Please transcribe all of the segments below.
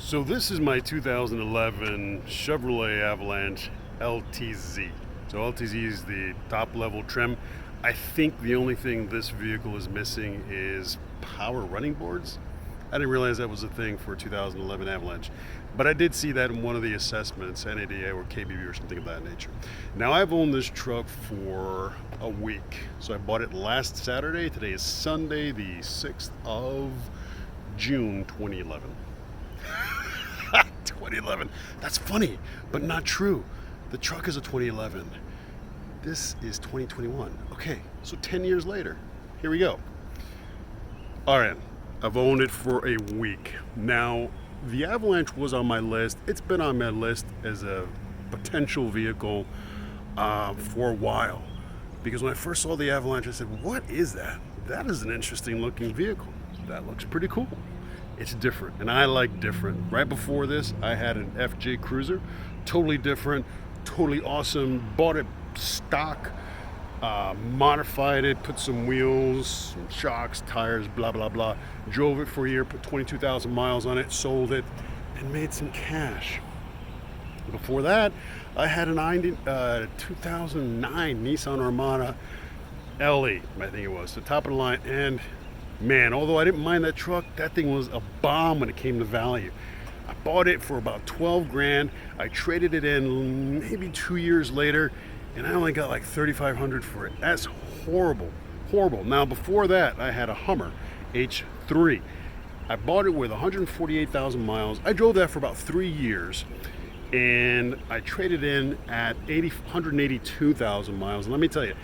So this is my 2011 Chevrolet Avalanche LTZ. So LTZ is the top level trim. I think the only thing this vehicle is missing is power running boards. I didn't realize that was a thing for 2011 Avalanche, but I did see that in one of the assessments, NADA or KBB or something of that nature. Now I've owned this truck for a week. So I bought it last Saturday. Today is Sunday, the 6th of June, 2011. 2011. That's funny, but not true. The truck is a 2011. This is 2021. Okay, so 10 years later, here we go. All right, I've owned it for a week. Now, the Avalanche was on my list. It's been on my list as a potential vehicle for a while. Because when I first saw the Avalanche, I said, what is that? That is an interesting looking vehicle. That looks pretty cool. It's different, and I like different. Right before this, I had an FJ Cruiser, totally different, totally awesome. Bought it stock, modified it, put some wheels, some shocks, tires, blah, blah, blah. Drove it for a year, put 22,000 miles on it, sold it, and made some cash. Before that, I had a 2009 Nissan Armada LE, I think it was, the top of the line, and man, although I didn't mind that truck, that thing was a bomb when it came to value. I bought it for about 12 grand. I traded it in maybe 2 years later, and I only got like 3,500 for it. That's horrible, horrible. Now before that, I had a Hummer H3. I bought it with 148,000 miles. I drove that for about 3 years, and I traded in at 182,000 miles. And let me tell you,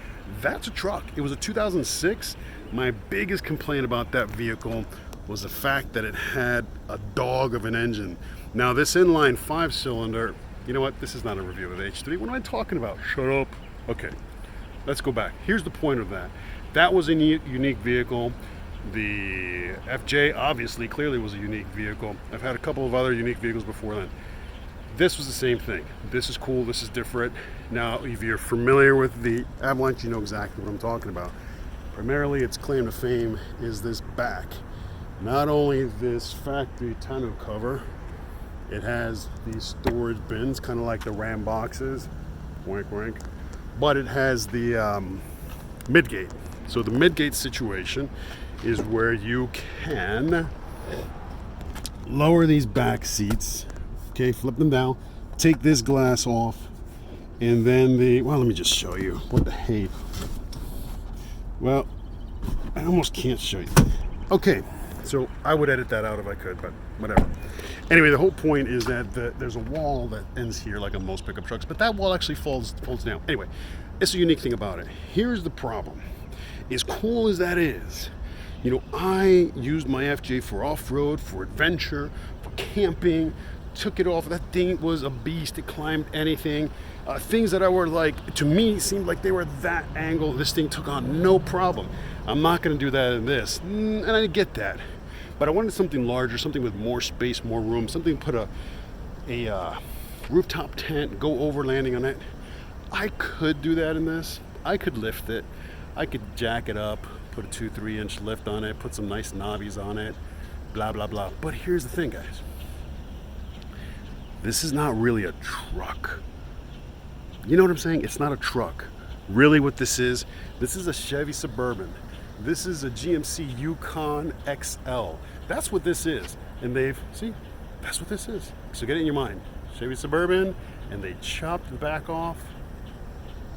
that's a truck. It was a 2006. My biggest complaint about that vehicle was the fact that it had a dog of an engine. Now this inline 5-cylinder, you know what? This is not a review of the H3. What am I talking about? Shut up. Okay, let's go back. Here's the point of that. That was a unique vehicle. The FJ obviously clearly was a unique vehicle. I've had a couple of other unique vehicles before then. This was the same thing. This is cool, this is different. Now, if you're familiar with the Avalanche, you know exactly what I'm talking about. Primarily, its claim to fame is this back. Not only this factory tonneau cover, it has these storage bins, kind of like the Ram boxes, wink wink, but it has the midgate. So the midgate situation is where you can lower these back seats, okay, flip them down, take this glass off, and then well, let me just show you. What the hey. Well, I almost can't show you. Okay, so I would edit that out if I could, but whatever. Anyway, the whole point is that there's a wall that ends here like on most pickup trucks, but that wall actually folds down. Anyway, it's a unique thing about it. Here's the problem. As cool as that is, you know, I used my FJ for off-road, for adventure, for camping, took it off. That thing was a beast. It climbed anything. Things that I were like, to me, seemed like they were that angle. This thing took on no problem. I'm not going to do that in this. And I get that. But I wanted something larger, something with more space, more room, something to put a rooftop tent, go over landing on it. I could do that in this. I could lift it. I could jack it up, put a 2-3 inch lift on it, put some nice knobbies on it, blah, blah, blah. But here's the thing, guys. This is not really a truck. You know what I'm saying? It's not a truck. Really what this is a Chevy Suburban. This is a GMC Yukon XL. That's what this is. And that's what this is. So get it in your mind. Chevy Suburban, and they chopped the back off,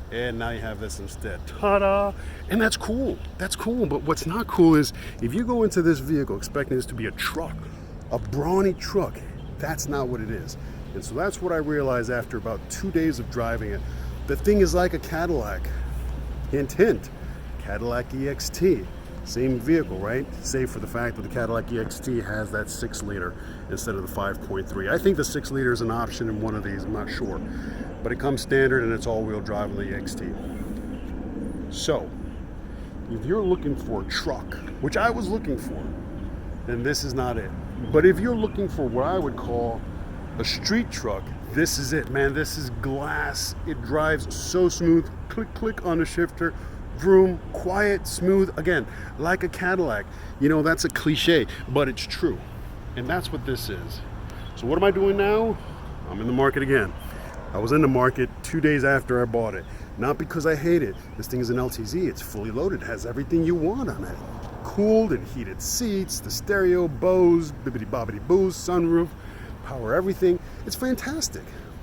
and now you have this instead. Ta-da! And that's cool. That's cool. But what's not cool is if you go into this vehicle expecting this to be a truck, a brawny truck, that's not what it is. And so that's what I realized after about 2 days of driving it. The thing is like a Cadillac. Hint, hint. Cadillac EXT. Same vehicle, right? Save for the fact that the Cadillac EXT has that 6-liter instead of the 5.3. I think the 6-liter is an option in one of these, I'm not sure. But it comes standard and it's all-wheel drive on the EXT. So, if you're looking for a truck, which I was looking for, then this is not it. But if you're looking for what I would call a street truck, this is it, man. This is glass. It drives so smooth. Click, click on the shifter. Vroom, quiet, smooth. Again, like a Cadillac. You know, that's a cliche, but it's true. And that's what this is. So what am I doing now? I'm in the market again. I was in the market 2 days after I bought it. Not because I hate it. This thing is an LTZ. It's fully loaded. It has everything you want on it. Cooled and heated seats, the stereo, Bose, bibbidi bobbidi booze, sunroof, power everything. It's fantastic.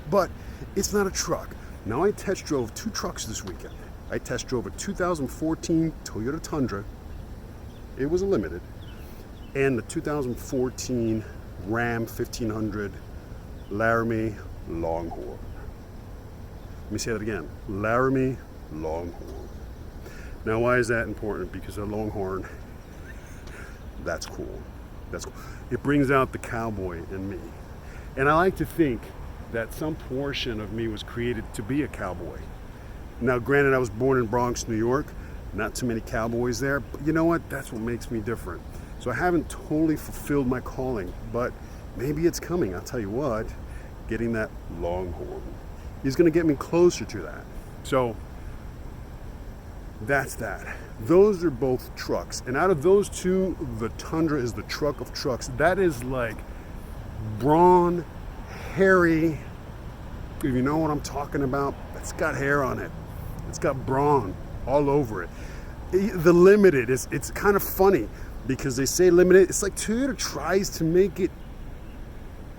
But it's not a truck. Now I test drove 2 trucks this weekend. I test drove a 2014 Toyota Tundra. It was a limited. And the 2014 Ram 1500 Laramie Longhorn. Let me say that again. Laramie Longhorn. Now, why is that important? Because a Longhorn, that's cool. That's cool. It brings out the cowboy in me. And I like to think that some portion of me was created to be a cowboy. Now, granted, I was born in Bronx, New York. Not too many cowboys there. But you know what? That's what makes me different. So I haven't totally fulfilled my calling. But maybe it's coming. I'll tell you what. Getting that Longhorn is going to get me closer to that. So that's that. Those are both trucks. And out of those two, the Tundra is the truck of trucks. That is like brawn, hairy. If you know what I'm talking about, it's got hair on it. It's got brawn all over it. The limited, it's kind of funny because they say limited. It's like Toyota tries to make it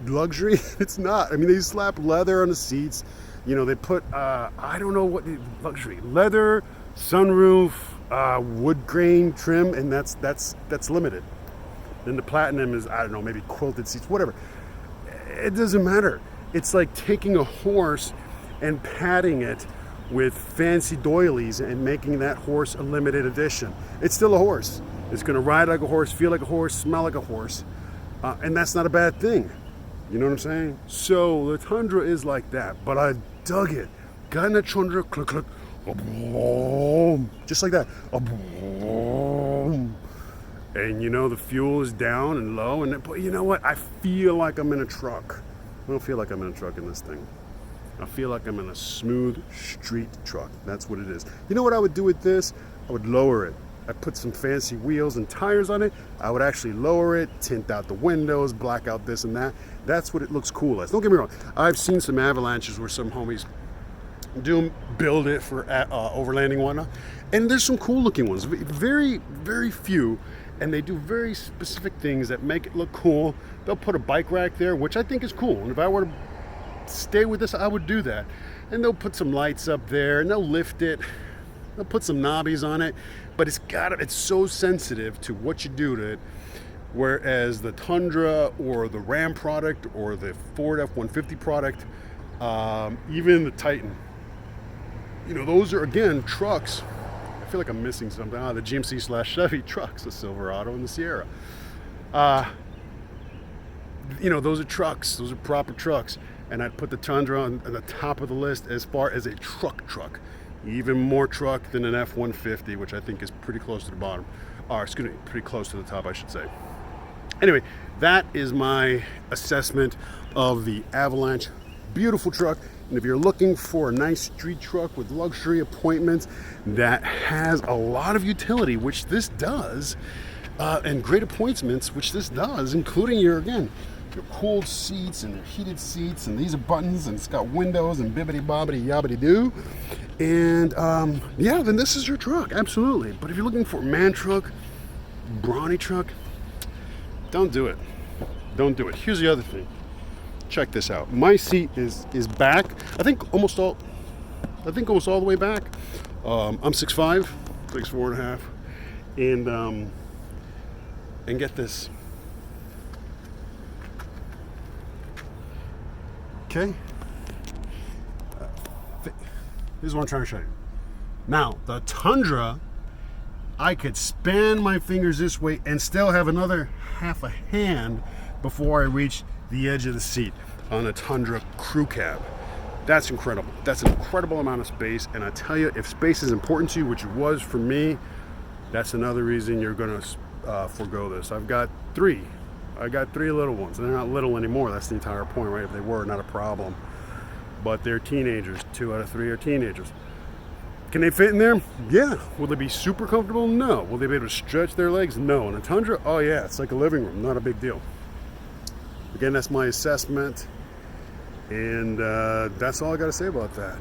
luxury. It's not. I mean, they slap leather on the seats. You know, they put I don't know what luxury, leather, sunroof, wood grain trim, and that's limited. Then the platinum is, I don't know, maybe quilted seats, whatever. It doesn't matter. It's like taking a horse and padding it with fancy doilies and making that horse a limited edition. It's still a horse. It's going to ride like a horse, feel like a horse, smell like a horse, and that's not a bad thing. You know what I'm saying? So the Tundra is like that, but I dug it. Got in the Tundra, click, click, boom, just like that. Boom. And you know, the fuel is down and low, but you know what? I feel like I'm in a truck. I don't feel like I'm in a truck in this thing. I feel like I'm in a smooth street truck. That's what it is. You know what I would do with this? I would lower it. I'd put some fancy wheels and tires on it. I would actually lower it, tint out the windows, black out this and that. That's what it looks cool as. Don't get me wrong. I've seen some Avalanches where some homies do build it for overlanding and whatnot. And there's some cool looking ones. Very, very few. And they do very specific things that make it look cool. They'll put a bike rack there, which I think is cool. And if I were to stay with this, I would do that. And they'll put some lights up there and they'll lift it. They'll put some knobbies on it, but it's so sensitive to what you do to it. Whereas the Tundra or the Ram product or the Ford F-150 product, even the Titan, you know, those are, again, trucks. I feel like I'm missing something. The GMC/Chevy trucks, the Silverado and the Sierra. You know, those are trucks. Those are proper trucks. And I'd put the Tundra on the top of the list as far as a truck. Even more truck than an F-150, which I think is pretty close to the bottom. Or, excuse me, pretty close to the top, I should say. Anyway, that is my assessment of the Avalanche. Beautiful truck. And if you're looking for a nice street truck with luxury appointments that has a lot of utility, which this does, and great appointments, which this does, including your cooled seats and your heated seats, and these are buttons, and it's got windows and bibbidi bobbidi yabbidi doo. And yeah, then this is your truck, absolutely. But if you're looking for a man truck, brawny truck, don't do it. Don't do it. Here's the other thing. Check this out. My seat is back. I think almost all the way back. I'm 6'5", 6'4.5", and get this. Okay. This is what I'm trying to show you. Now, the Tundra, I could span my fingers this way and still have another half a hand before I reach the edge of the seat on a Tundra crew cab. That's incredible. That's an incredible amount of space. And I tell you, if space is important to you, which it was for me, that's another reason you're going to forego this. I got three little ones. They're not little anymore. That's the entire point, right? If they were, not a problem. But they're teenagers. 2 out of 3 are teenagers. Can they fit in there? Yeah. Will they be super comfortable? No. Will they be able to stretch their legs? No. And a Tundra? Oh yeah, it's like a living room. Not a big deal. Again, that's my assessment. And that's all I got to say about that.